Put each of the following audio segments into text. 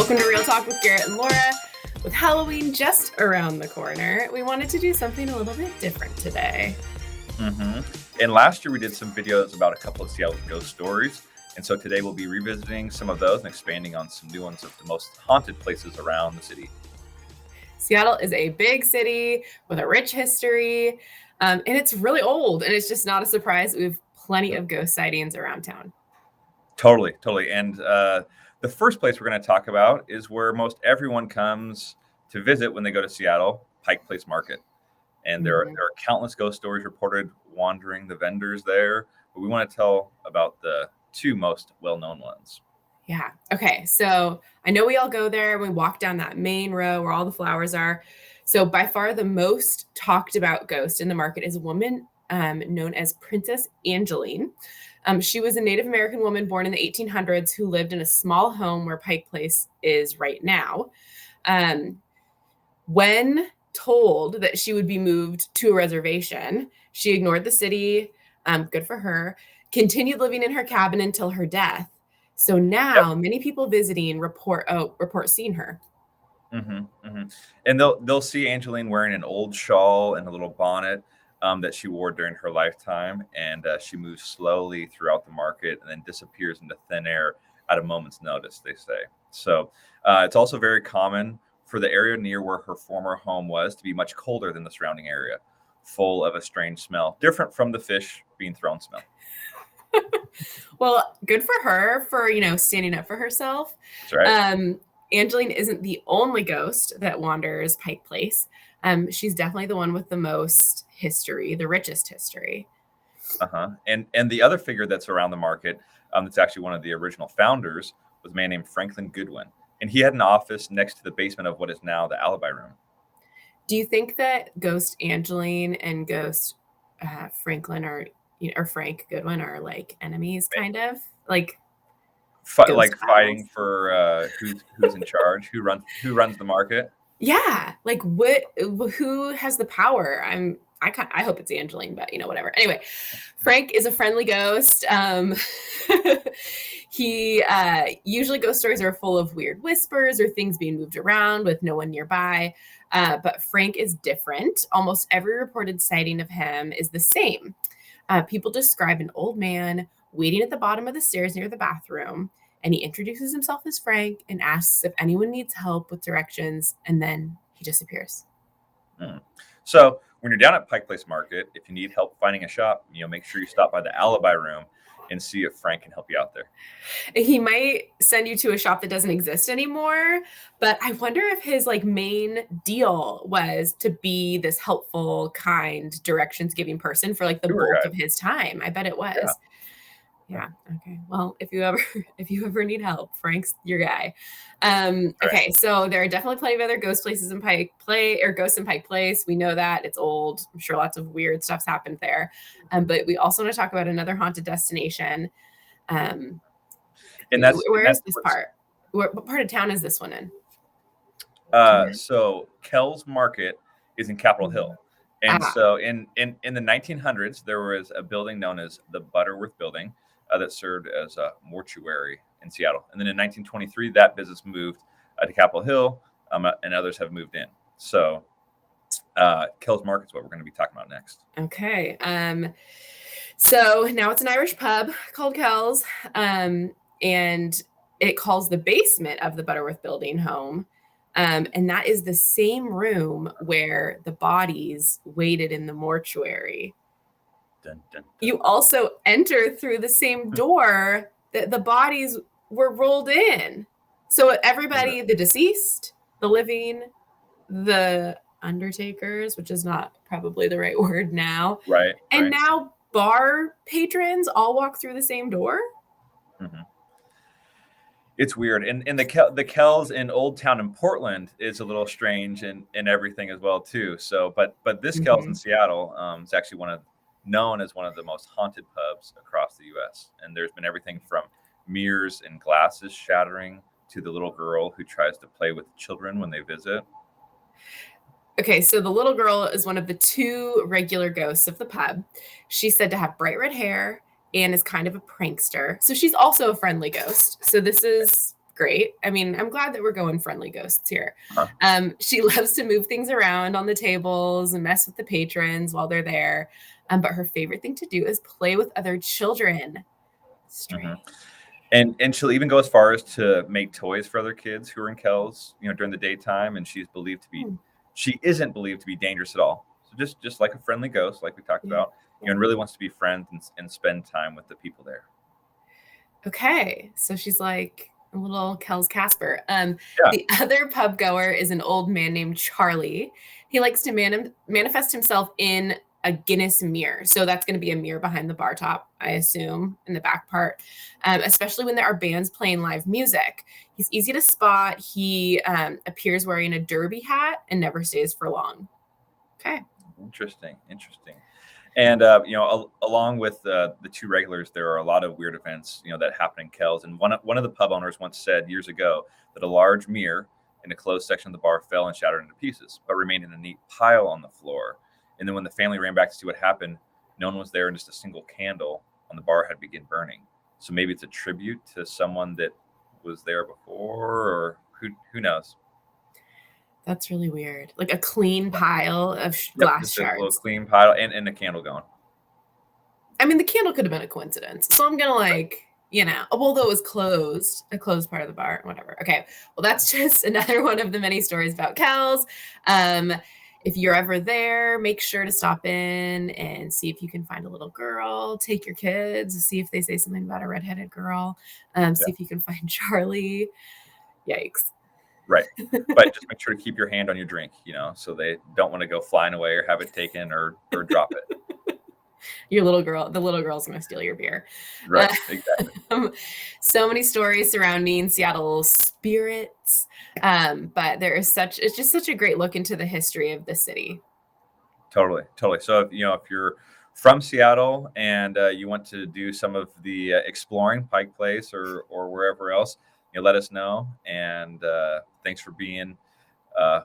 Welcome to Real Talk with Garrett and Laura. With Halloween just around the corner, we wanted to do something a little bit different today. And last year we did some videos about a couple of Seattle ghost stories. And so today we'll be revisiting some of those and expanding on some new ones of the most haunted places around the city. Seattle is a big city with a rich history, and it's really old. And it's just not a surprise. We have plenty of ghost sightings around town. Totally. And the first place we're going to talk about is where most everyone comes to visit when they go to Seattle, Pike Place Market. And there are countless ghost stories reported wandering the vendors there. But we want to tell about the two most well-known ones. Yeah. Okay. So I know we all go there. We walk down that main row where all the flowers are. So by far the most talked about ghost in the market is a woman known as Princess Angeline. She was a Native American woman born in the 1800s who lived in a small home where Pike Place is right now. When told that she would be moved to a reservation, she ignored the city. Good for her. Continued living in her cabin until her death. So now many people visiting report seeing her. And they'll see Angeline wearing an old shawl and a little bonnet that she wore during her lifetime. And she moves slowly throughout the market and then disappears into thin air at a moment's notice, they say. So it's also very common for the area near where her former home was to be much colder than the surrounding area, full of a strange smell, different from the fish being thrown smell. Well, good for her for, standing up for herself. That's right. Angeline isn't the only ghost that wanders Pike Place. She's definitely the one with the most history, the richest history. And the other figure that's around the market, that's actually one of the original founders, was a man named Franklin Goodwin. And he had an office next to the basement of what is now the Alibi Room. Do you think that Ghost Angeline and Ghost Franklin or Frank Goodwin are like enemies, kind of like fighting for who's in charge, who runs the market? Yeah, like who has the power? I hope it's Angeline, but whatever. Anyway, Frank is a friendly ghost. He usually ghost stories are full of weird whispers or things being moved around with no one nearby. But Frank is different. Almost every reported sighting of him is the same. People describe an old man waiting at the bottom of the stairs near the bathroom, and he introduces himself as Frank and asks if anyone needs help with directions, and then he disappears. So when you're down at Pike Place Market, if you need help finding a shop, make sure you stop by the Alibi Room and see if Frank can help you out there. He might send you to a shop that doesn't exist anymore, but I wonder if his main deal was to be this helpful, kind, directions-giving person for the bulk of his time. I bet it was. Yeah. Okay. Well, if you ever need help, Frank's your guy. Okay. So there are definitely plenty of other ghost places in ghosts in Pike Place. We know that it's old. I'm sure lots of weird stuff's happened there. But we also want to talk about another haunted destination. And where is this part? What part of town is this one in? So Kells Market is in Capitol Hill. And so in the 1900s, there was a building known as the Butterworth Building that served as a mortuary in Seattle. And then in 1923, that business moved to Capitol Hill, and others have moved in. So Kells Market is what we're going to be talking about next. Okay. So now it's an Irish pub called Kells, and it calls the basement of the Butterworth Building home. And that is the same room where the bodies waited in the mortuary. Dun, dun, dun. You also enter through the same door that the bodies were rolled in. So everybody, the deceased, the living, the undertakers, which is not probably the right word now. Right. And now bar patrons all walk through the same door. It's weird. And the Kells in Old Town in Portland is a little strange and everything as well too. So, but this Kells in Seattle is actually known as one of the most haunted pubs across the U.S. And there's been everything from mirrors and glasses shattering to the little girl who tries to play with children when they visit. Okay, so the little girl is one of the two regular ghosts of the pub. She's said to have bright red hair and is kind of a prankster. So she's also a friendly ghost. So this is great. I mean, I'm glad that we're going friendly ghosts here. Huh. She loves to move things around on the tables and mess with the patrons while they're there. But her favorite thing to do is play with other children. Mhm. Strange. And she'll even go as far as to make toys for other kids who are in Kells, during the daytime. And Hmm. she isn't believed to be dangerous at all. So just like a friendly ghost, like we talked Yeah. about, and really wants to be friends and spend time with the people there. Okay, so she's like a little Kells Casper. Yeah. The other pub goer is an old man named Charlie. He likes to manifest himself in a Guinness mirror. So that's going to be a mirror behind the bar top, I assume, in the back part, especially when there are bands playing live music. He's easy to spot. He appears wearing a derby hat and never stays for long. Okay. Interesting. And along with the two regulars, there are a lot of weird events that happen in Kells. And one of the pub owners once said years ago that a large mirror in a closed section of the bar fell and shattered into pieces, but remained in a neat pile on the floor. And then when the family ran back to see what happened, no one was there, and just a single candle on the bar had begun burning. So maybe it's a tribute to someone that was there before, or who knows? That's really weird. Like a clean pile of Yep, glass just a little shards. clean pile and a candle going. I mean, the candle could have been a coincidence. So I'm gonna although it was closed, a closed part of the bar, whatever. Okay. Well, that's just another one of the many stories about Kells. If you're ever there, make sure to stop in and see if you can find a little girl. Take your kids, see if they say something about a redheaded girl. Yeah. See if you can find Charlie. Yikes. Right. But just make sure to keep your hand on your drink, so they don't want to go flying away or have it taken or drop it. The little girl's gonna steal your beer. Right. Exactly. So many stories surrounding Seattle spirits, but it's just such a great look into the history of the city. Totally. So if you're from Seattle and you want to do some of the exploring Pike Place or wherever else, let us know. And thanks for being a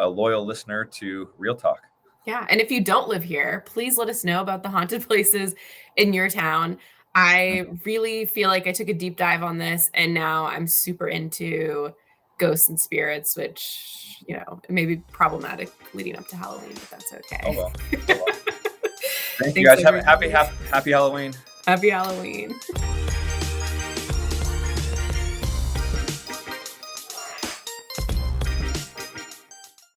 loyal listener to Real Talk. Yeah, and if you don't live here, please let us know about the haunted places in your town. I really feel like I took a deep dive on this, and now I'm super into ghosts and spirits, which, may be problematic leading up to Halloween, but that's okay. Oh well. Thank you Thanks, guys. Have a everybody. happy Halloween. Happy Halloween.